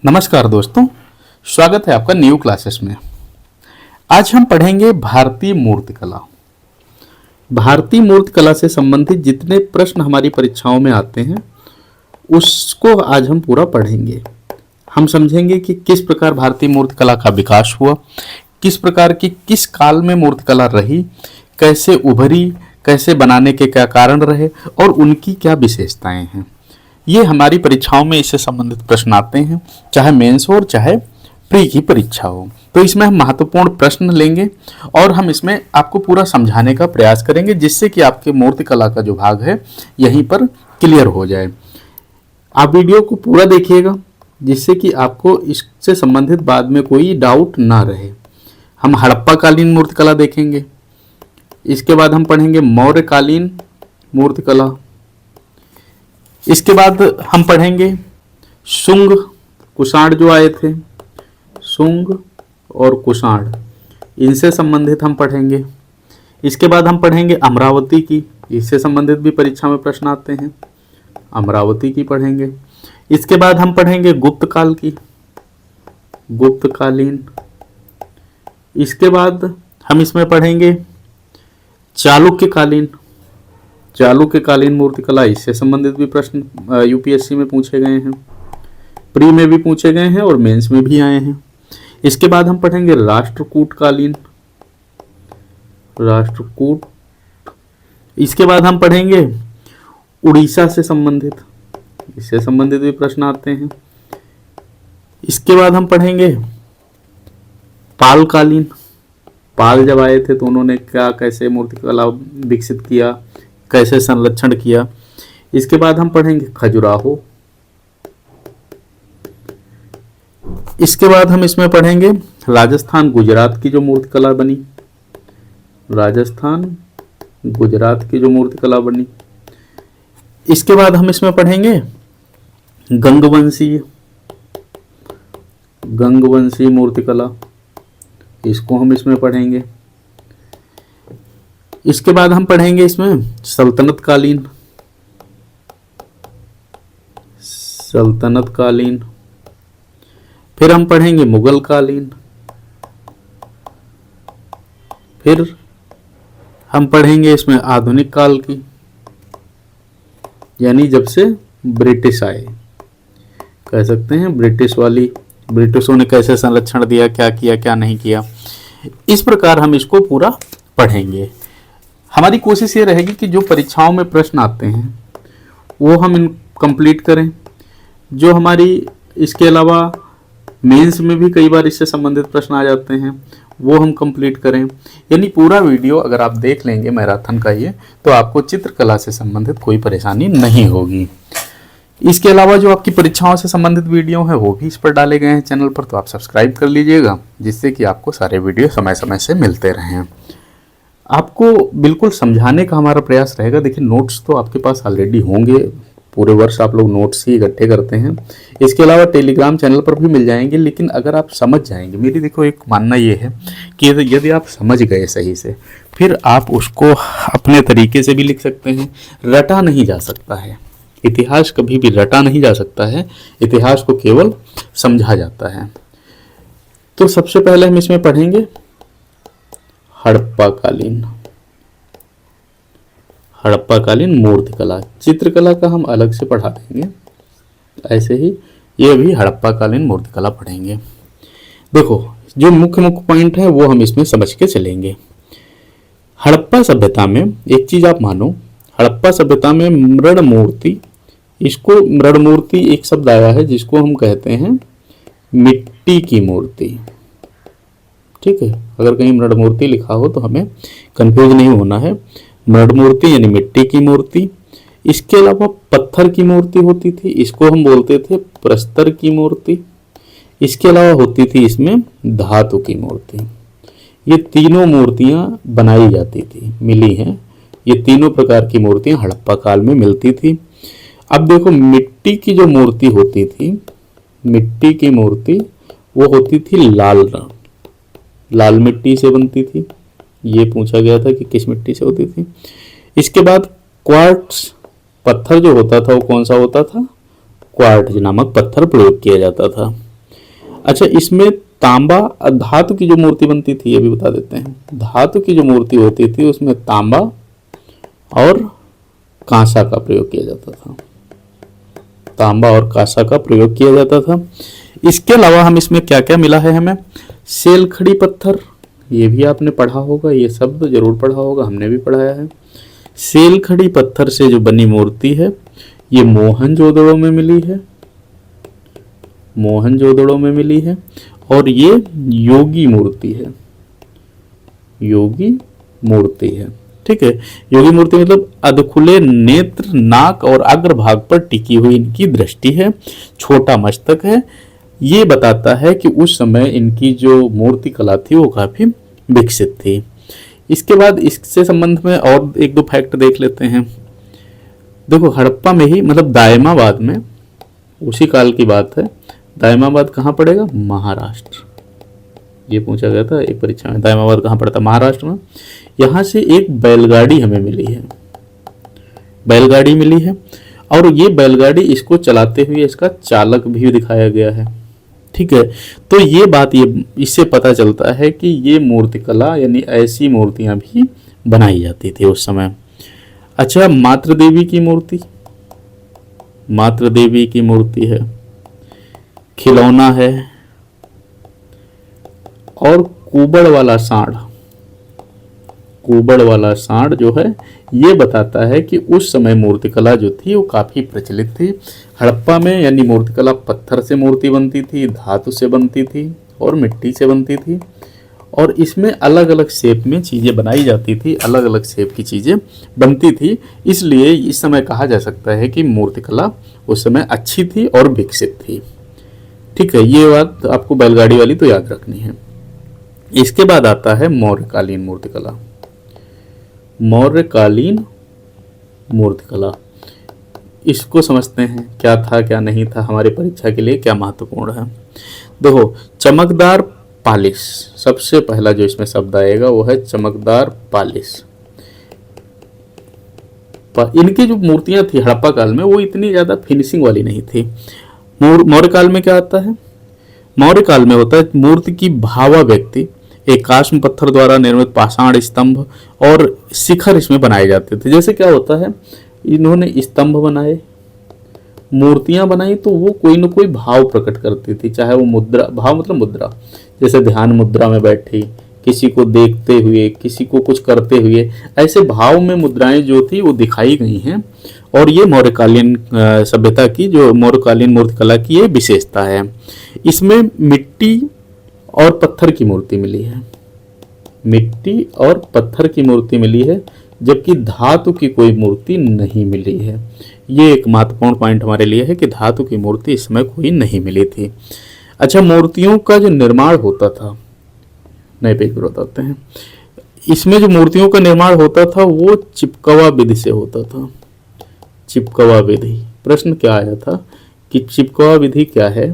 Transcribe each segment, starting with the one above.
नमस्कार दोस्तों, स्वागत है आपका न्यू क्लासेस में। आज हम पढ़ेंगे भारतीय मूर्तिकला। भारतीय मूर्तिकला से संबंधित जितने प्रश्न हमारी परीक्षाओं में आते हैं उसको आज हम पूरा पढ़ेंगे। हम समझेंगे कि किस प्रकार भारतीय मूर्तिकला का विकास हुआ, किस प्रकार की किस काल में मूर्तिकला रही, कैसे उभरी, कैसे बनाने के क्या कारण रहे और उनकी क्या विशेषताएं हैं। ये हमारी परीक्षाओं में इससे संबंधित प्रश्न आते हैं, चाहे मेंस हो और चाहे प्री की परीक्षा हो। तो इसमें हम महत्वपूर्ण प्रश्न लेंगे और हम इसमें आपको पूरा समझाने का प्रयास करेंगे, जिससे कि आपके मूर्तिकला का जो भाग है यहीं पर क्लियर हो जाए। आप वीडियो को पूरा देखिएगा, जिससे कि आपको इससे संबंधित बाद में कोई डाउट ना रहे। हम हड़प्पा कालीन मूर्तिकला देखेंगे, इसके बाद हम पढ़ेंगे मौर्य कालीन मूर्तिकला, इसके बाद हम पढ़ेंगे शुंग कुषाण जो आए थे, शुंग और कुषाण, इनसे संबंधित हम पढ़ेंगे। इसके बाद हम पढ़ेंगे अमरावती की, इससे संबंधित भी परीक्षा में प्रश्न आते हैं, अमरावती की पढ़ेंगे। इसके बाद हम पढ़ेंगे गुप्त काल की, गुप्त कालीन। इसके बाद हम इसमें पढ़ेंगे चालुक्य कालीन, चालुक्य कालीन मूर्तिकला, इससे संबंधित भी प्रश्न यूपीएससी में पूछे गए हैं, प्री में भी पूछे गए हैं और मेंस में भी आए हैं। इसके बाद हम पढ़ेंगे राष्ट्रकूट कालीन, राष्ट्रकूट। इसके बाद हम पढ़ेंगे उड़ीसा से संबंधित, इससे संबंधित भी प्रश्न आते हैं। इसके बाद हम पढ़ेंगे पाल कालीन, पाल जब आए थे तो उन्होंने क्या कैसे मूर्तिकला विकसित किया, कैसे संरक्षण किया। इसके बाद हम पढ़ेंगे खजुराहो। इसके बाद हम इसमें पढ़ेंगे राजस्थान गुजरात की जो मूर्तिकला बनी, राजस्थान गुजरात की जो मूर्तिकला बनी। इसके बाद हम इसमें पढ़ेंगे गंगवंशीय, गंगवंशीय मूर्तिकला, इसको हम इसमें पढ़ेंगे। इसके बाद हम पढ़ेंगे इसमें सल्तनत कालीन, सल्तनत कालीन। फिर हम पढ़ेंगे मुगल कालीन। फिर हम पढ़ेंगे इसमें आधुनिक काल की, यानी जब से ब्रिटिश आए, कह सकते हैं ब्रिटिश वाली, ब्रिटिशों ने कैसे संरक्षण दिया, क्या किया क्या नहीं किया। इस प्रकार हम इसको पूरा पढ़ेंगे। हमारी कोशिश ये रहेगी कि जो परीक्षाओं में प्रश्न आते हैं वो हम इन कंप्लीट करें। जो हमारी इसके अलावा मेंस में भी कई बार इससे संबंधित प्रश्न आ जाते हैं, वो हम कंप्लीट करें। यानी पूरा वीडियो अगर आप देख लेंगे मैराथन का ये, तो आपको चित्रकला से संबंधित कोई परेशानी नहीं होगी। इसके अलावा जो आपकी परीक्षाओं से संबंधित वीडियो है वो भी इस पर डाले गए हैं चैनल पर, तो आप सब्सक्राइब कर लीजिएगा, जिससे कि आपको सारे वीडियो समय समय से मिलते रहें। आपको बिल्कुल समझाने का हमारा प्रयास रहेगा। देखिए, नोट्स तो आपके पास ऑलरेडी होंगे, पूरे वर्ष आप लोग नोट्स ही इकट्ठे करते हैं। इसके अलावा टेलीग्राम चैनल पर भी मिल जाएंगे, लेकिन अगर आप समझ जाएंगे, मेरी देखो एक मानना ये है कि यदि आप समझ गए सही से, फिर आप उसको अपने तरीके से भी लिख सकते हैं। रटा नहीं जा सकता है इतिहास, कभी भी रटा नहीं जा सकता है, इतिहास को केवल समझा जाता है। तो सबसे पहले हम इसमें पढ़ेंगे हड़प्पा कालीन, हड़प्पा कालीन मूर्तिकला। चित्रकला का हम अलग से पढ़ा देंगे, ऐसे ही ये भी हड़प्पा कालीन मूर्तिकला पढ़ेंगे। देखो, जो मुख्य मुख्य पॉइंट है वो हम इसमें समझ के चलेंगे। हड़प्पा सभ्यता में एक चीज आप मानो, हड़प्पा सभ्यता में मृण मूर्ति, इसको मृण मूर्ति एक शब्द आया है जिसको हम कहते हैं मिट्टी की मूर्ति। ठीक है, अगर कहीं मृण मूर्ति लिखा हो तो हमें कंफ्यूज नहीं होना है। मृण मूर्ति यानी मिट्टी की मूर्ति। इसके अलावा पत्थर की मूर्ति होती थी, इसको हम बोलते थे प्रस्तर की मूर्ति। इसके अलावा होती थी इसमें धातु की मूर्ति। ये तीनों मूर्तियां बनाई जाती थी, मिली हैं। ये तीनों प्रकार की मूर्तियां हड़प्पा काल में मिलती थी। अब देखो, मिट्टी की जो मूर्ति होती थी, मिट्टी की मूर्ति वो होती थी लाल मिट्टी से बनती थी। ये पूछा गया था कि किस मिट्टी से होती थी। इसके बाद क्वार्ट्स पत्थर जो होता था वो कौन सा होता था, क्वार्ट्ज नामक पत्थर प्रयोग किया जाता था। अच्छा, इसमें तांबा धातु की जो मूर्ति बनती थी ये भी बता देते हैं। धातु की जो मूर्ति होती थी उसमें तांबा और कांसा का प्रयोग किया जाता था। तांबा और कांसा का प्रयोग किया जाता था। इसके अलावा हम इसमें क्या क्या मिला है हमें, सेलखड़ी पत्थर, ये भी आपने पढ़ा होगा, ये शब्द जरूर पढ़ा होगा, हमने भी पढ़ाया है। सेलखड़ी पत्थर से जो बनी मूर्ति है ये मोहनजोदड़ो में मिली है, मोहनजोदड़ो में मिली है। और ये योगी मूर्ति है, योगी मूर्ति है। ठीक है, योगी मूर्ति मतलब अधखुले नेत्र, नाक और अग्रभाग पर टिकी हुई इनकी दृष्टि है, छोटा मस्तक है। ये बताता है कि उस समय इनकी जो मूर्ति कला थी वो काफी विकसित थी। इसके बाद इससे संबंध में और एक दो फैक्ट देख लेते हैं। देखो, हड़प्पा में ही मतलब दायमाबाद में, उसी काल की बात है। दायमाबाद कहाँ पड़ेगा, महाराष्ट्र। ये पूछा गया था एक परीक्षा में, दायमाबाद कहाँ पड़ता, महाराष्ट्र में। यहाँ से एक बैलगाड़ी हमें मिली है, बैलगाड़ी मिली है। और ये बैलगाड़ी, इसको चलाते हुए इसका चालक भी दिखाया गया है। ठीक है, तो ये बात, ये इससे पता चलता है कि ये मूर्तिकला यानी ऐसी मूर्तियां भी बनाई जाती थी उस समय। अच्छा, मातृ देवी की मूर्ति, मातृ देवी की मूर्ति है, खिलौना है। और कुबड़ वाला सांड, कुबड़ वाला सांड जो है ये बताता है कि उस समय मूर्तिकला जो थी वो काफी प्रचलित थी। हड़प्पा में यानी मूर्तिकला पत्थर से मूर्ति बनती थी, धातु से बनती थी और मिट्टी से बनती थी। और इसमें अलग अलग शेप में चीजें बनाई जाती थी, अलग अलग शेप की चीजें बनती थी। इसलिए इस समय कहा जा सकता है कि मूर्तिकला उस समय अच्छी थी और विकसित थी। ठीक है, ये बात आपको बैलगाड़ी वाली तो याद रखनी है। इसके बाद आता है मौर्यकालीन मूर्तिकला। मौर्यकालीन मूर्तिकला, इसको समझते हैं क्या था क्या नहीं था, हमारी परीक्षा के लिए क्या महत्वपूर्ण है। देखो, चमकदार पालिश, सबसे पहला जो इसमें शब्द आएगा वो है चमकदार पालिश। इनकी जो मूर्तियां थी हड़प्पा काल में वो इतनी ज्यादा फिनिशिंग वाली नहीं थी। मौर्य काल में क्या आता है, मौर्य काल में होता है मूर्ति की भावा व्यक्ति, एक काष्म पत्थर द्वारा निर्मित पाषाण स्तंभ और शिखर इसमें बनाए जाते थे। जैसे क्या होता है, इन्होंने स्तंभ बनाए, मूर्तियां बनाई, तो वो कोई ना कोई भाव प्रकट करती थी, चाहे वो मुद्रा, भाव मतलब मुद्रा, जैसे ध्यान मुद्रा में बैठी, किसी को देखते हुए, किसी को कुछ करते हुए, ऐसे भाव में मुद्राएं जो थी वो दिखाई गई हैं। और ये मौर्यकालीन सभ्यता की, जो मौर्यकालीन मूर्तिकला की ये विशेषता है। इसमें मिट्टी और पत्थर की मूर्ति मिली है, मिट्टी और पत्थर की मूर्ति मिली है, जबकि धातु की कोई मूर्ति नहीं मिली है। ये एक महत्वपूर्ण पॉइंट हमारे लिए है कि धातु की मूर्ति इस समय कोई नहीं मिली थी। अच्छा, मूर्तियों का जो निर्माण होता था, नए पेज पर बताते हैं। इसमें जो मूर्तियों का निर्माण होता था वो चिपकवा विधि से होता था। चिपकवा विधि, प्रश्न क्या आया था कि चिपकवा विधि क्या है,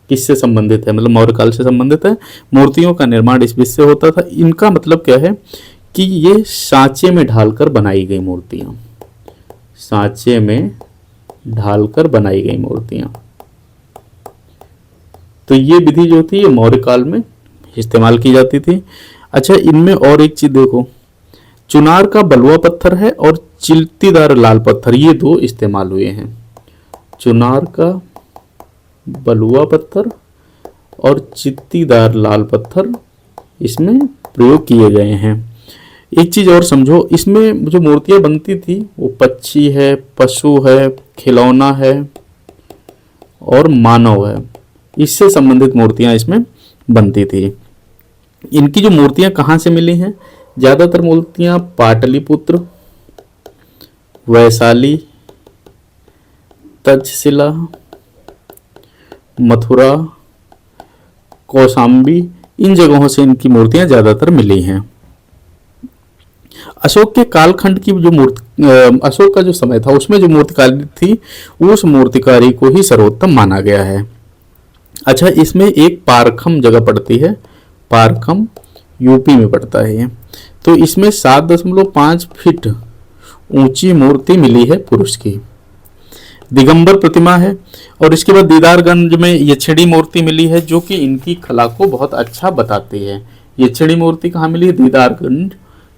किससे संबंधित है, मतलब मौर्य काल से संबंधित है। मूर्तियों का निर्माण इस विधि से होता था। इनका मतलब क्या है कि ये सांचे में ढालकर बनाई गई मूर्तियां, सांचे में ढालकर बनाई गई मूर्तियां। तो ये विधि जो थी ये मौर्य काल में इस्तेमाल की जाती थी। अच्छा, इनमें और एक चीज देखो, चुनार का बलुआ पत्थर है और चिल्तीदार लाल पत्थर, ये दो इस्तेमाल हुए हैं। चुनार का बलुआ पत्थर और चित्तीदार लाल पत्थर इसमें प्रयोग किए गए हैं। एक चीज और समझो, इसमें जो मूर्तियां बनती थी वो पक्षी है, पशु है, खिलौना है और मानव है, इससे संबंधित मूर्तियां इसमें बनती थी। इनकी जो मूर्तियां कहाँ से मिली हैं, ज्यादातर मूर्तियां पाटलिपुत्र, वैशाली, तक्षशिला, मथुरा, कौशाम्बी, इन जगहों से इनकी मूर्तियां ज्यादातर मिली हैं। अशोक के कालखंड की जो अशोक का जो समय था उसमें जो मूर्तिकारी थी उस मूर्तिकारी को ही सर्वोत्तम माना गया है। अच्छा, इसमें एक पारखम जगह पड़ती है, पारखम यूपी में पड़ता है ये। तो इसमें 7.5 फीट ऊंची मूर्ति मिली है पुरुष की। दिगंबर प्रतिमा है। और इसके बाद दीदारगंज में यक्षिणी मूर्ति मिली है, जो कि इनकी कला को बहुत अच्छा बताती है। यक्षिणी मूर्ति कहाँ मिली है? दीदारगंज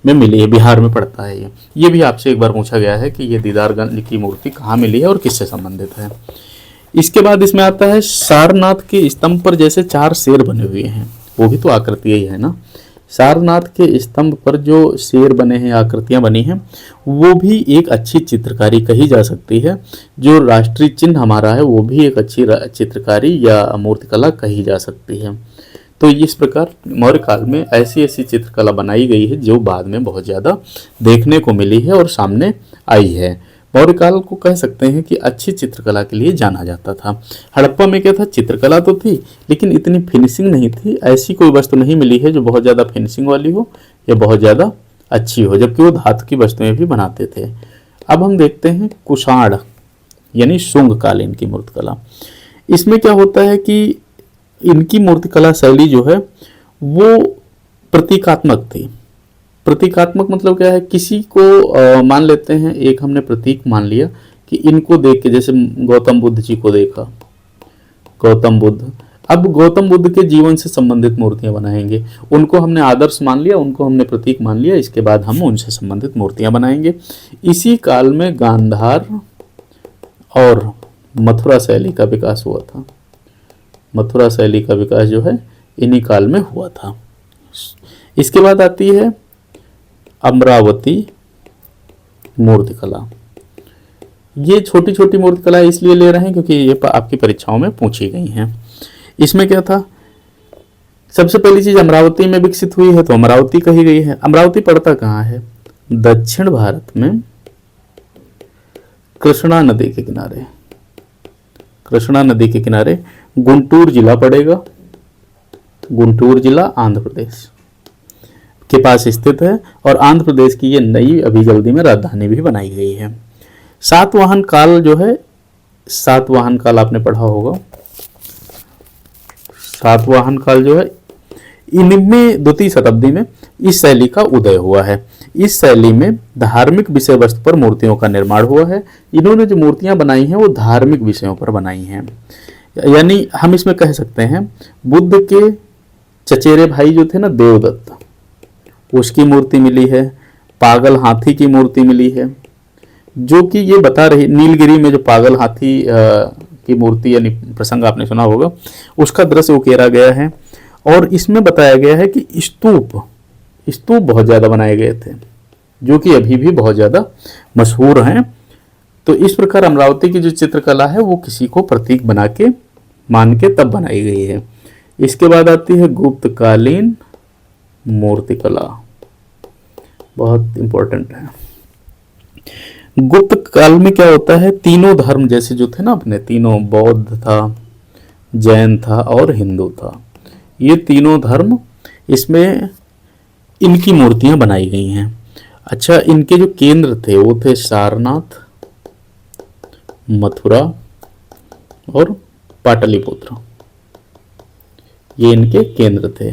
में मिली है, बिहार में पड़ता है ये भी आपसे एक बार पूछा गया है कि ये दीदारगंज की मूर्ति कहाँ मिली है और किससे संबंधित है। इसके बाद इसमें आता है सारनाथ के स्तंभ पर जैसे 4 शेर बने हुए हैं, वो भी तो आकृति ही है ना। सारनाथ के स्तंभ पर जो शेर बने हैं, आकृतियां बनी हैं, वो भी एक अच्छी चित्रकारी कही जा सकती है। जो राष्ट्रीय चिन्ह हमारा है वो भी एक अच्छी चित्रकारी या मूर्तिकला कही जा सकती है। तो इस प्रकार मौर्य काल में ऐसी ऐसी चित्रकला बनाई गई है जो बाद में बहुत ज़्यादा देखने को मिली है और सामने आई है। मौर्य काल को कह सकते हैं कि अच्छी चित्रकला के लिए जाना जाता था। हड़प्पा में क्या था? चित्रकला तो थी लेकिन इतनी फिनिशिंग नहीं थी। ऐसी कोई वस्तु नहीं मिली है जो बहुत ज़्यादा फिनिशिंग वाली हो या बहुत ज़्यादा अच्छी हो, जबकि वो धातु की वस्तुएं भी बनाते थे। अब हम देखते हैं कुषाण यानी शुंग कालीन की मूर्तिकला। इसमें क्या होता है कि इनकी मूर्तिकला शैली जो है वो प्रतीकात्मक थी। प्रतीकात्मक मतलब क्या है? किसी को मान लेते हैं, एक हमने प्रतीक मान लिया कि इनको देख के, जैसे गौतम बुद्ध जी को देखा, गौतम बुद्ध, अब गौतम बुद्ध के जीवन से संबंधित मूर्तियां बनाएंगे। उनको हमने आदर्श मान लिया, उनको हमने प्रतीक मान लिया, इसके बाद हम उनसे संबंधित मूर्तियां बनाएंगे। इसी काल में गांधार और मथुरा शैली का विकास हुआ था। मथुरा शैली का विकास जो है इन्हीं काल में हुआ था। इसके बाद आती है अमरावती मूर्तिकला। ये छोटी छोटी मूर्तिकला इसलिए ले रहे हैं क्योंकि ये आपकी परीक्षाओं में पूछी गई हैं। इसमें क्या था? सबसे पहली चीज अमरावती में विकसित हुई है तो अमरावती कही गई है। अमरावती पड़ता कहाँ है? दक्षिण भारत में कृष्णा नदी के किनारे। कृष्णा नदी के किनारे गुंटूर जिला पड़ेगा। गुंटूर जिला आंध्र प्रदेश के पास स्थित है और आंध्र प्रदेश की ये नई अभी जल्दी में राजधानी भी बनाई गई है। सातवाहन काल जो है, सातवाहन काल आपने पढ़ा होगा। सातवाहन काल जो है इनमें द्वितीय शताब्दी में इस शैली का उदय हुआ है। इस शैली में धार्मिक विषय वस्तु पर मूर्तियों का निर्माण हुआ है। इन्होंने जो मूर्तियां बनाई हैं वो धार्मिक विषयों पर बनाई हैं। यानी हम इसमें कह सकते हैं बुद्ध के चचेरे भाई जो थे ना, देवदत्त, उसकी मूर्ति मिली है। पागल हाथी की मूर्ति मिली है, जो कि ये बता रही, नीलगिरी में जो पागल हाथी की मूर्ति यानी प्रसंग आपने सुना होगा, उसका दृश्य उकेरा गया है। और इसमें बताया गया है कि स्तूप बहुत ज़्यादा बनाए गए थे, जो कि अभी भी बहुत ज़्यादा मशहूर हैं। तो इस प्रकार अमरावती की जो चित्रकला है वो किसी को प्रतीक बना के मान के तब बनाई गई है। इसके बाद आती है गुप्तकालीन मूर्तिकला, बहुत इंपॉर्टेंट है। गुप्त काल में क्या होता है? तीनों धर्म जैसे जो थे ना अपने, तीनों, बौद्ध था, जैन था और हिंदू था, ये तीनों धर्म, इसमें इनकी मूर्तियां बनाई गई हैं। अच्छा, इनके जो केंद्र थे वो थे सारनाथ, मथुरा और पाटलिपुत्र, ये इनके केंद्र थे।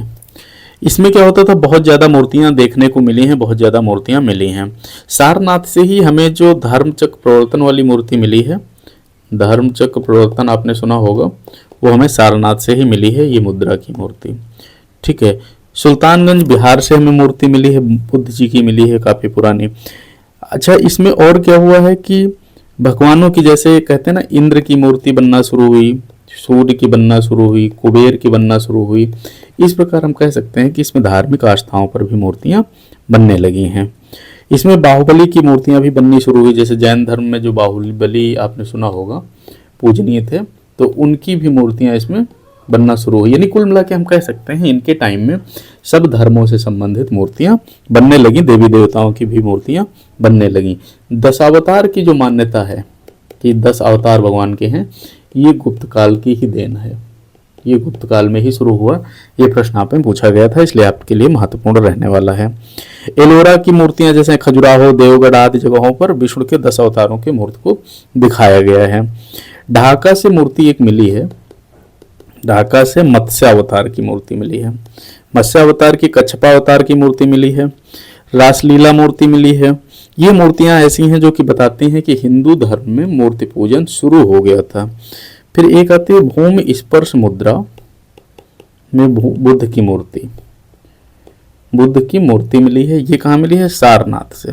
इसमें क्या होता था? बहुत ज़्यादा मूर्तियां देखने को मिली हैं, बहुत ज़्यादा मूर्तियां मिली हैं। सारनाथ से ही हमें जो धर्मचक्र प्रवर्तन वाली मूर्ति मिली है, धर्मचक्र प्रवर्तन आपने सुना होगा, वो हमें सारनाथ से ही मिली है, ये मुद्रा की मूर्ति। ठीक है। सुल्तानगंज बिहार से हमें मूर्ति मिली है, बुद्ध जी की मिली है, काफ़ी पुरानी। अच्छा, इसमें और क्या हुआ है कि भगवानों की, जैसे कहते हैं ना, इंद्र की मूर्ति बनना शुरू हुई, सूर्य की बनना शुरू हुई, कुबेर की बनना शुरू हुई। इस प्रकार हम कह सकते हैं कि इसमें धार्मिक आस्थाओं पर भी मूर्तियां बनने लगी हैं। इसमें बाहुबली की मूर्तियां भी बननी शुरू हुई, जैसे जैन धर्म में जो बाहुबली आपने सुना होगा पूजनीय थे, तो उनकी भी मूर्तियां इसमें बनना शुरू हुई। यानी कुल मिला के हम कह सकते हैं इनके टाइम में सब धर्मों से संबंधित मूर्तियां बनने लगी, देवी देवताओं की भी मूर्तियां बनने लगी। दशावतार की जो मान्यता है कि 10 अवतार भगवान के हैं, ये गुप्त काल की ही देन है, ये गुप्त काल में ही शुरू हुआ। ये प्रश्न आप में पूछा गया था, इसलिए आपके लिए महत्वपूर्ण रहने वाला है। एलोरा की मूर्तियां जैसे खजुराहो, देवगढ़ आदि जगहों पर विष्णु के 10 अवतारों के मूर्ति को दिखाया गया है। ढाका से मूर्ति एक मिली है, ढाका से मत्स्य अवतार की मूर्ति मिली है, मत्स्य अवतार की, कच्छपा अवतार की मूर्ति मिली है, रासलीला मूर्ति मिली है, ये मूर्तियां ऐसी हैं जो कि बताती हैं कि हिंदू धर्म में मूर्ति पूजन शुरू हो गया था। फिर एक आती है भूमि स्पर्श मुद्रा में बुद्ध की मूर्ति। बुद्ध की मूर्ति मिली है, ये कहाँ मिली है? सारनाथ से।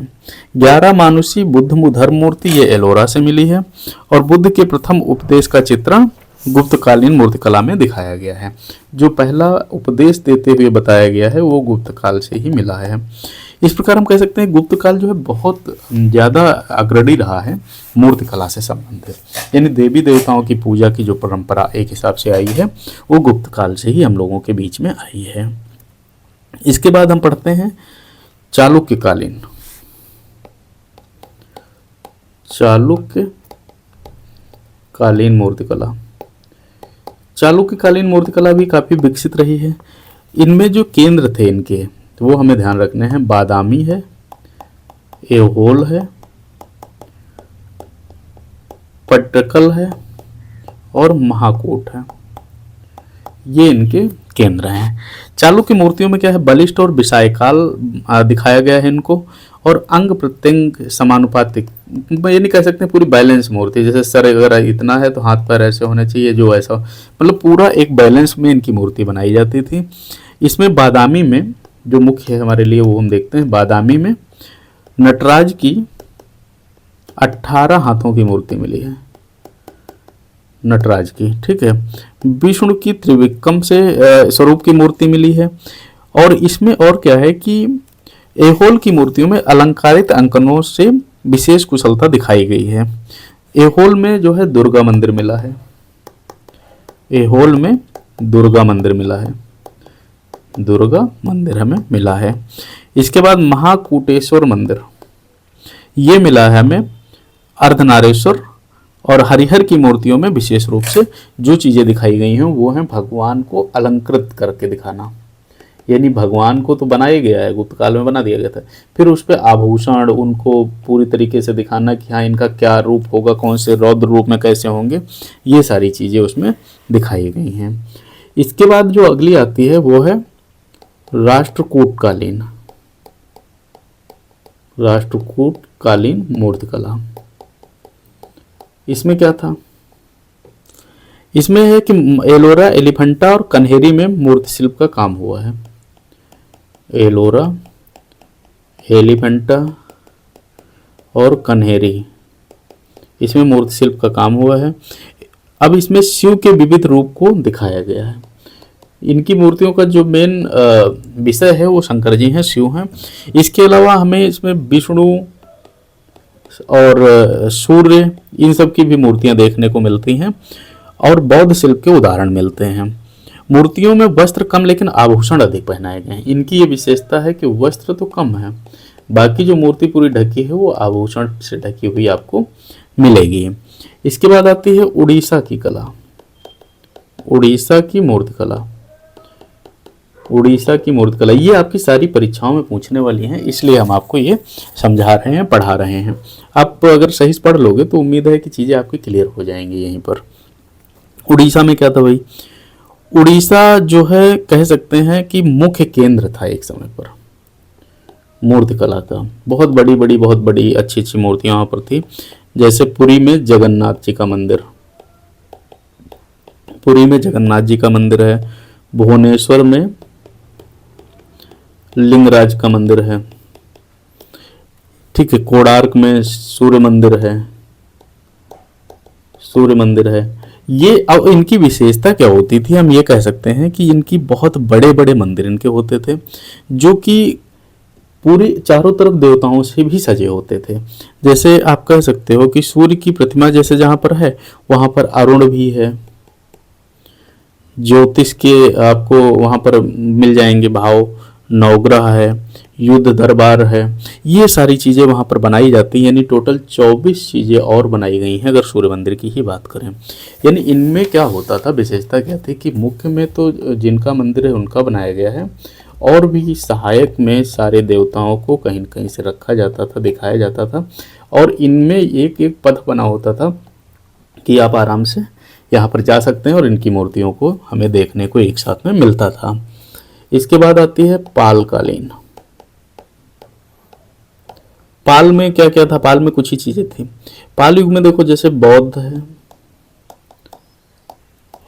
11 मानुषी बुद्ध धर्म मूर्ति, ये एलोरा से मिली है। और बुद्ध के प्रथम उपदेश का चित्रण गुप्तकालीन मूर्तिकला में दिखाया गया है। जो पहला उपदेश देते हुए बताया गया है वो गुप्त काल से ही मिला है। इस प्रकार हम कह सकते हैं गुप्त काल जो है बहुत ज़्यादा अग्रणी रहा है मूर्तिकला से संबंधित, यानी देवी देवताओं की पूजा की जो परंपरा एक हिसाब से आई है वो गुप्त काल से ही हम लोगों के बीच में आई है। इसके बाद हम पढ़ते हैं चालुक्यकालीन। चालुक्यकालीन मूर्तिकला। चालुक्यकालीन मूर्तिकला भी काफी विकसित रही है। इनमें जो केंद्र थे इनके तो वो हमें ध्यान रखने हैं। बादामी है, ऐहोल है, पट्टकल है और महाकूट है, ये इनके केंद्र हैं। चालुक्य मूर्तियों में क्या है? बलिष्ठ और विशालकाय दिखाया गया है इनको, और अंग प्रत्यंग समानुपातिक, ये नहीं कह सकते पूरी बैलेंस मूर्ति, जैसे सर अगर इतना है तो हाथ पैर ऐसे होने चाहिए, जो ऐसा मतलब पूरा एक बैलेंस में इनकी मूर्ति बनाई जाती थी। इसमें बादामी में जो मुख्य है हमारे लिए वो हम देखते हैं। बादामी में नटराज की 18 हाथों की मूर्ति मिली है, नटराज की, ठीक है। विष्णु की त्रिविक्रम से स्वरूप की मूर्ति मिली है। और इसमें और क्या है कि ऐहोल की मूर्तियों में अलंकारित अंकनों से विशेष कुशलता दिखाई गई है। ऐहोल में जो है दुर्गा मंदिर मिला है, ऐहोल में दुर्गा मंदिर मिला है, दुर्गा मंदिर हमें मिला है। इसके बाद महाकूटेश्वर मंदिर, ये मिला है हमें अर्धनारेश्वर और हरिहर की मूर्तियों में। विशेष रूप से जो चीजें दिखाई गई हैं वो हैं भगवान को अलंकृत करके दिखाना, यानी भगवान को तो बनाया गया है, गुप्त काल में बना दिया गया था, फिर उस पर आभूषण उनको पूरी तरीके से दिखाना कि हाँ इनका क्या रूप होगा, कौन से रौद्र रूप में कैसे होंगे, ये सारी चीजें उसमें दिखाई गई हैं। इसके बाद जो अगली आती है वो है राष्ट्रकूटकालीन, राष्ट्रकूटकालीन मूर्तिकला। इसमें क्या था? इसमें है कि एलोरा, एलिफेंटा और कन्हेरी में मूर्ति शिल्प का काम हुआ है। एलोरा, एलिफेंटा और कन्हेरी, इसमें मूर्ति शिल्प का काम हुआ है। अब इसमें शिव के विविध रूप को दिखाया गया है। इनकी मूर्तियों का जो मेन विषय है वो शंकर जी हैं, शिव हैं। इसके अलावा हमें इसमें विष्णु और सूर्य, इन सब की भी मूर्तियां देखने को मिलती हैं और बौद्ध शिल्प के उदाहरण मिलते हैं। मूर्तियों में वस्त्र कम लेकिन आभूषण अधिक पहनाए गए हैं। इनकी ये विशेषता है कि वस्त्र तो कम है, बाकी जो मूर्ति पूरी ढकी है वो आभूषण से ढकी हुई आपको मिलेगी। इसके बाद आती है उड़ीसा की कला, उड़ीसा की मूर्तिकला। उड़ीसा की मूर्तिकला ये आपकी सारी परीक्षाओं में पूछने वाली हैं, इसलिए हम आपको ये समझा रहे हैं, पढ़ा रहे हैं। आप अगर सही से पढ़ लोगे तो उम्मीद है कि चीज़ें आपकी क्लियर हो जाएंगी यहीं पर। उड़ीसा में क्या था भाई? उड़ीसा जो है कह सकते हैं कि मुख्य केंद्र था एक समय पर मूर्तिकला का। बहुत बड़ी अच्छी अच्छी मूर्तियां वहाँ पर थी। जैसे पुरी में जगन्नाथ जी का मंदिर, पुरी में जगन्नाथ जी का मंदिर है। भुवनेश्वर में लिंगराज का मंदिर है, ठीक है। कोणार्क में सूर्य मंदिर है, सूर्य मंदिर है। ये अब इनकी विशेषता क्या होती थी? हम ये कह सकते हैं कि इनकी बहुत बड़े बड़े मंदिर इनके होते थे, जो कि पूरे चारों तरफ देवताओं से भी सजे होते थे। जैसे आप कह सकते हो कि सूर्य की प्रतिमा जैसे जहां पर है वहां पर अरुण भी है, ज्योतिष के आपको वहां पर मिल जाएंगे भाव, नवग्रह है, युद्ध दरबार है, ये सारी चीज़ें वहाँ पर बनाई जाती हैं। यानी टोटल 24 चीज़ें और बनाई गई हैं अगर सूर्य मंदिर की ही बात करें। यानी इनमें क्या होता था, विशेषता क्या थी कि मुख्य में तो जिनका मंदिर है उनका बनाया गया है, और भी सहायक में सारे देवताओं को कहीं न कहीं से रखा जाता था, दिखाया जाता था। और इनमें एक एक पथ बना होता था कि आप आराम से यहाँ पर जा सकते हैं और इनकी मूर्तियों को हमें देखने को एक साथ में मिलता था। इसके बाद आती है पालकालीन। पाल में क्या क्या था, पाल में कुछ ही चीजें थी। पाल युग में देखो जैसे बौद्ध है,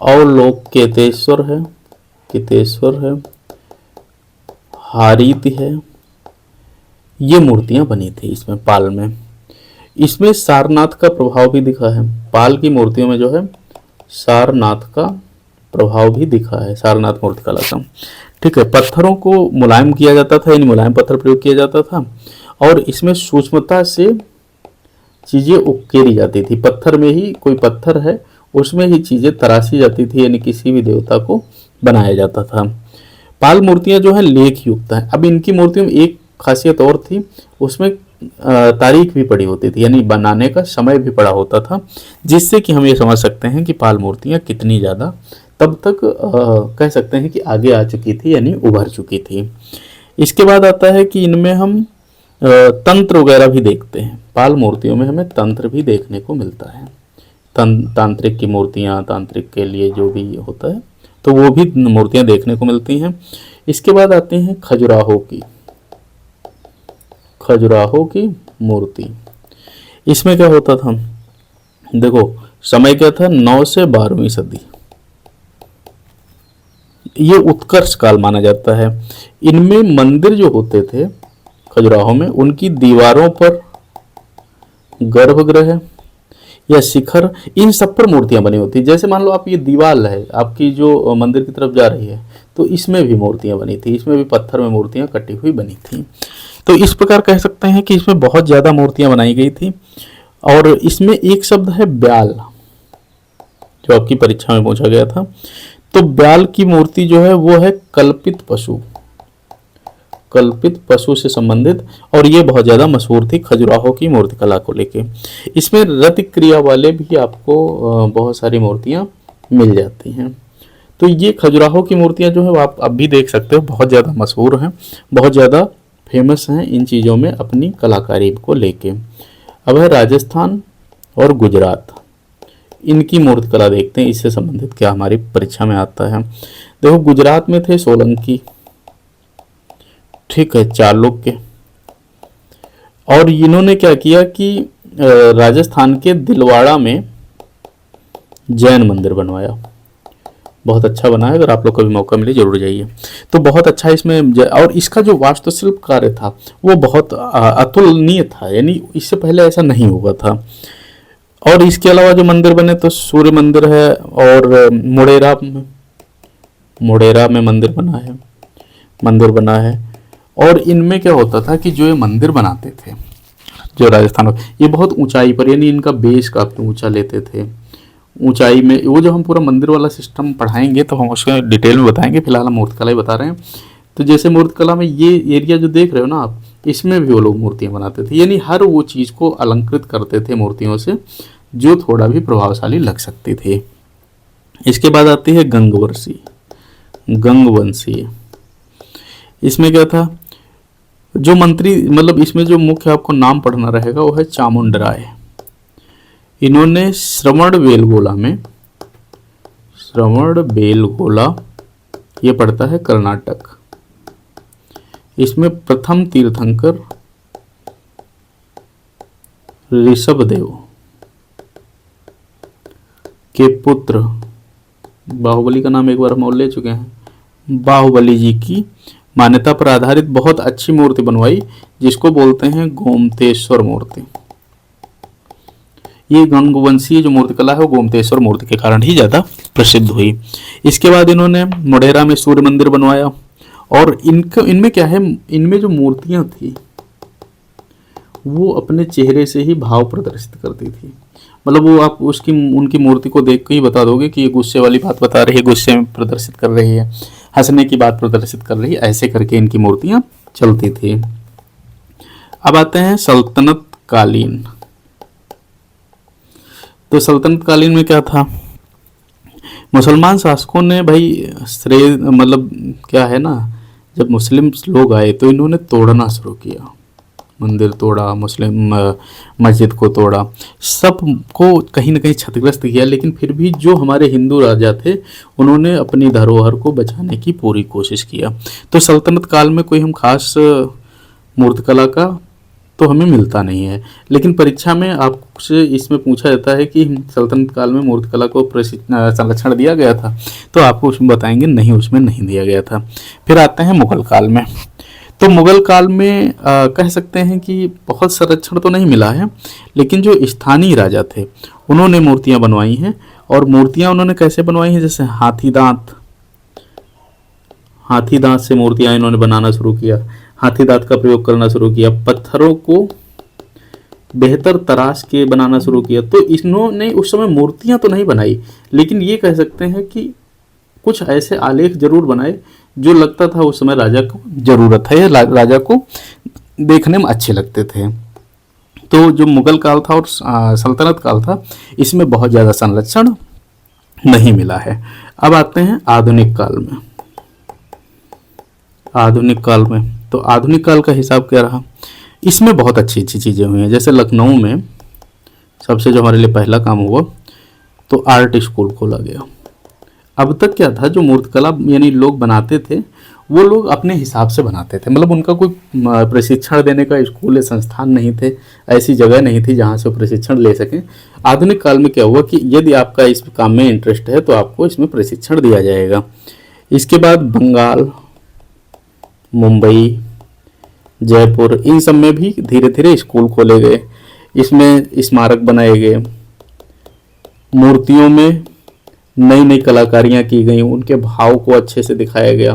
और लोग केतेश्वर है, हारीत है, ये मूर्तियां बनी थी इसमें पाल में। इसमें सारनाथ का प्रभाव भी दिखा है, पाल की मूर्तियों में जो है सारनाथ का प्रभाव भी दिखा है, सारनाथ मूर्तिकला का। ठीक है, पत्थरों को मुलायम किया जाता था, यानी मुलायम पत्थर प्रयोग किया जाता था, और इसमें सूक्ष्मता से चीजें उकेरी जाती थी। पत्थर में ही, कोई पत्थर है उसमें ही चीजें तराशी जाती थी, यानी किसी भी देवता को बनाया जाता था। पाल मूर्तियां जो है लेख युक्त है। अब इनकी मूर्तियों में एक खासियत और थी, उसमें तारीख भी पड़ी होती थी, यानी बनाने का समय भी पड़ा होता था, जिससे कि हम ये समझ सकते हैं कि पाल मूर्तियां कितनी ज़्यादा तब तक कह सकते हैं कि आगे आ चुकी थी, यानी उभर चुकी थी। इसके बाद आता है कि इनमें हम तंत्र वगैरह भी देखते हैं। पाल मूर्तियों में हमें तंत्र भी देखने को मिलता है, तांत्रिक की मूर्तियाँ, तांत्रिक के लिए जो भी होता है तो वो भी मूर्तियाँ देखने को मिलती हैं। इसके बाद आते हैं खजुराहो की मूर्ति। इसमें क्या होता था, देखो समय क्या था, 9 से 12वीं सदी, ये उत्कर्ष काल माना जाता है। इनमें मंदिर जो होते थे खजुराहो में, उनकी दीवारों पर गर्भगृह या शिखर, इन सब पर मूर्तियां बनी होती। जैसे मान लो आप, ये दीवार है आपकी जो मंदिर की तरफ जा रही है, तो इसमें भी मूर्तियां बनी थी, इसमें भी पत्थर में मूर्तियां कटी हुई बनी थी। तो इस प्रकार कह सकते हैं कि इसमें बहुत ज़्यादा मूर्तियां बनाई गई थी। और इसमें एक शब्द है ब्याल, जो आपकी परीक्षा में पूछा गया था। तो ब्याल की मूर्ति जो है वो है कल्पित पशु से संबंधित, और ये बहुत ज़्यादा मशहूर थी खजुराहो की मूर्तिकला को लेके। इसमें रति क्रिया वाले भी आपको बहुत सारी मूर्तियां मिल जाती हैं। तो ये खजुराहो की मूर्तियां जो है वो आप अब भी देख सकते हो, बहुत ज़्यादा मशहूर हैं, बहुत ज़्यादा फेमस हैं इन चीज़ों में अपनी कलाकारी को लेके। अब है राजस्थान और गुजरात, इनकी मूर्तिकला देखते हैं, इससे संबंधित क्या हमारी परीक्षा में आता है। देखो गुजरात में थे सोलंकी, ठीक है, चालुक्य, और इन्होंने क्या किया कि राजस्थान के दिलवाड़ा में जैन मंदिर बनवाया, बहुत अच्छा बना है, अगर आप लोग को भी मौका मिले जरूर जाइए। तो बहुत अच्छा इसमें और इसका जो वास्तुशिल्प कार्य था वो बहुत अतुलनीय था, यानी इससे पहले ऐसा नहीं हुआ था। और इसके अलावा जो मंदिर बने तो सूर्य मंदिर है, और मुडेरा में मंदिर बना है। और इनमें क्या होता था कि जो ये मंदिर बनाते थे जो राजस्थान में, ये बहुत ऊंचाई पर, यानी इनका बेस काफ़ी ऊंचा लेते थे। ऊंचाई में वो जो हम पूरा मंदिर वाला सिस्टम पढ़ाएंगे तो हम उसका डिटेल में बताएंगे, फिलहाल हम मूर्तिकला ही बता रहे हैं। तो जैसे मूर्तिकला में ये एरिया जो देख रहे हो ना आप, इसमें भी वो लोग मूर्तियाँ बनाते थे, यानी हर वो चीज़ को अलंकृत करते थे मूर्तियों से जो थोड़ा भी प्रभावशाली लग सकती थी। इसके बाद आती है गंगवंशी। इसमें क्या था, जो मंत्री, मतलब इसमें जो मुख्य आपको नाम पढ़ना रहेगा वो है चामुंडराय। इन्होंने श्रवणबेलगोला, ये पड़ता है कर्नाटक, इसमें प्रथम तीर्थंकर ऋषभदेव के पुत्र, बाहुबली का नाम एक बार हम और ले चुके हैं, बाहुबली जी की मान्यता पर आधारित बहुत अच्छी मूर्ति बनवाई, जिसको बोलते हैं गोमतेश्वर मूर्ति। ये गंगवंशीय जो मूर्तिकला है वो गोमतेश्वर मूर्ति के कारण ही ज़्यादा प्रसिद्ध हुई। इसके बाद इन्होंने मोढेरा में सूर्य मंदिर बनवाया, और इनमें क्या है, इनमें जो मूर्तियाँ थी वो अपने चेहरे से ही भाव प्रदर्शित करती थी। मतलब वो आप उनकी मूर्ति को देख के ही बता दोगे कि ये गुस्से वाली बात बता रही है, गुस्से में प्रदर्शित कर रही है, हंसने की बात प्रदर्शित कर रही है, ऐसे करके इनकी मूर्तियाँ चलती थी। अब आते हैं सल्तनत कालीन। तो सल्तनत कालीन में क्या था, मुसलमान शासकों ने भाई श्रेय, मतलब क्या है ना, जब मुस्लिम लोग आए तो इन्होंने तोड़ना शुरू किया, मंदिर तोड़ा, मुस्लिम मस्जिद को तोड़ा, सबको कहीं ना कहीं क्षतिग्रस्त किया। लेकिन फिर भी जो हमारे हिंदू राजा थे उन्होंने अपनी धरोहर को बचाने की पूरी कोशिश किया। तो सल्तनत काल में कोई हम खास मूर्तिकला का तो हमें मिलता नहीं है। लेकिन परीक्षा में आपसे इसमें पूछा जाता है कि सल्तनत काल में मूर्तिकला को संरक्षण दिया गया था, तो आपको उसमें बताएंगे नहीं, उसमें नहीं दिया गया था। फिर आते हैं मुगल काल में। तो मुगल काल में कह सकते हैं कि बहुत संरक्षण तो नहीं मिला है, लेकिन जो स्थानीय राजा थे उन्होंने मूर्तियां बनवाई हैं। और मूर्तियां उन्होंने कैसे बनवाई हैं, जैसे हाथी दांत से मूर्तियां इन्होंने बनाना शुरू किया, हाथी दांत का प्रयोग करना शुरू किया, पत्थरों को बेहतर तराश के बनाना शुरू किया। तो इन्होंने उस समय मूर्तियां तो नहीं बनाई, लेकिन ये कह सकते हैं कि कुछ ऐसे आलेख जरूर बनाए जो लगता था उस समय राजा को जरूरत है, या राजा को देखने में अच्छे लगते थे। तो जो मुगल काल था और सल्तनत काल था, इसमें बहुत ज़्यादा संरक्षण नहीं मिला है। अब आते हैं आधुनिक काल में। आधुनिक काल का हिसाब क्या रहा, इसमें बहुत अच्छी अच्छी चीज़ें हुई हैं। जैसे लखनऊ में सबसे जो हमारे लिए पहला काम हुआ, तो आर्ट स्कूल खोला गया। अब तक क्या था, जो मूर्तिकला यानी लोग बनाते थे वो लोग अपने हिसाब से बनाते थे, मतलब उनका कोई प्रशिक्षण देने का स्कूल या संस्थान नहीं थे, ऐसी जगह नहीं थी जहाँ से प्रशिक्षण ले सकें। आधुनिक काल में क्या हुआ कि यदि आपका इस काम में इंटरेस्ट है तो आपको इसमें प्रशिक्षण दिया जाएगा। इसके बाद बंगाल, मुंबई, जयपुर, इन सब में भी धीरे धीरे स्कूल खोले गए। इसमें स्मारक बनाए गए, मूर्तियों में नई नई कलाकारियाँ की गई, उनके भाव को अच्छे से दिखाया गया,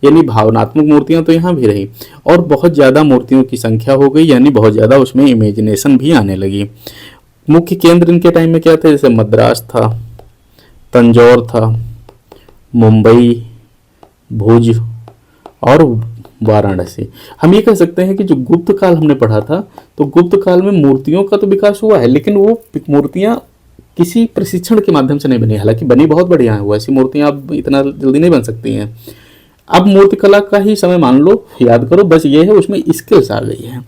यानी भावनात्मक मूर्तियाँ तो यहाँ भी रही। और बहुत ज़्यादा मूर्तियों की संख्या हो गई, यानी बहुत ज़्यादा उसमें इमेजिनेशन भी आने लगी। मुख्य केंद्र इनके टाइम में क्या थे, जैसे मद्रास था, तंजौर था, मुंबई, भुज और वाराणसी। हम ये कह सकते हैं कि जो गुप्त काल हमने पढ़ा था, तो गुप्त काल में मूर्तियों का तो विकास हुआ है, लेकिन वो मूर्तियाँ किसी प्रशिक्षण के माध्यम से नहीं बनी। हालांकि बनी बहुत बढ़िया है, वैसी मूर्तियाँ अब इतना जल्दी नहीं बन सकती हैं। अब मूर्तिकला का ही समय मान लो, याद करो, बस ये है उसमें स्किल्स आ गई है,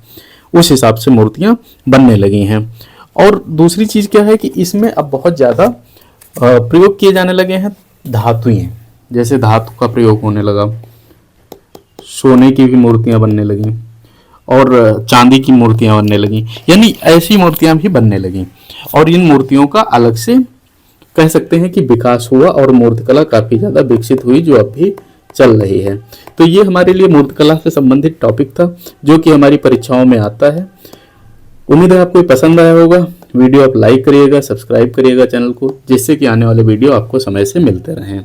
उस हिसाब से मूर्तियाँ बनने लगी हैं। और दूसरी चीज़ क्या है कि इसमें अब बहुत ज़्यादा प्रयोग किए जाने लगे हैं धातुएं, जैसे धातु का प्रयोग होने लगा, सोने की भी मूर्तियाँ बनने लगीं और चांदी की मूर्तियाँ बनने लगीं, यानी ऐसी मूर्तियाँ भी बनने लगीं। और इन मूर्तियों का अलग से कह सकते हैं कि विकास हुआ और मूर्तिकला काफ़ी ज़्यादा विकसित हुई, जो अब भी चल रही है। तो ये हमारे लिए मूर्तिकला से संबंधित टॉपिक था, जो कि हमारी परीक्षाओं में आता है। उम्मीद है आपको पसंद आया होगा। वीडियो आप लाइक करिएगा, सब्सक्राइब करिएगा चैनल को, जिससे कि आने वाले वीडियो आपको समय से मिलते रहें।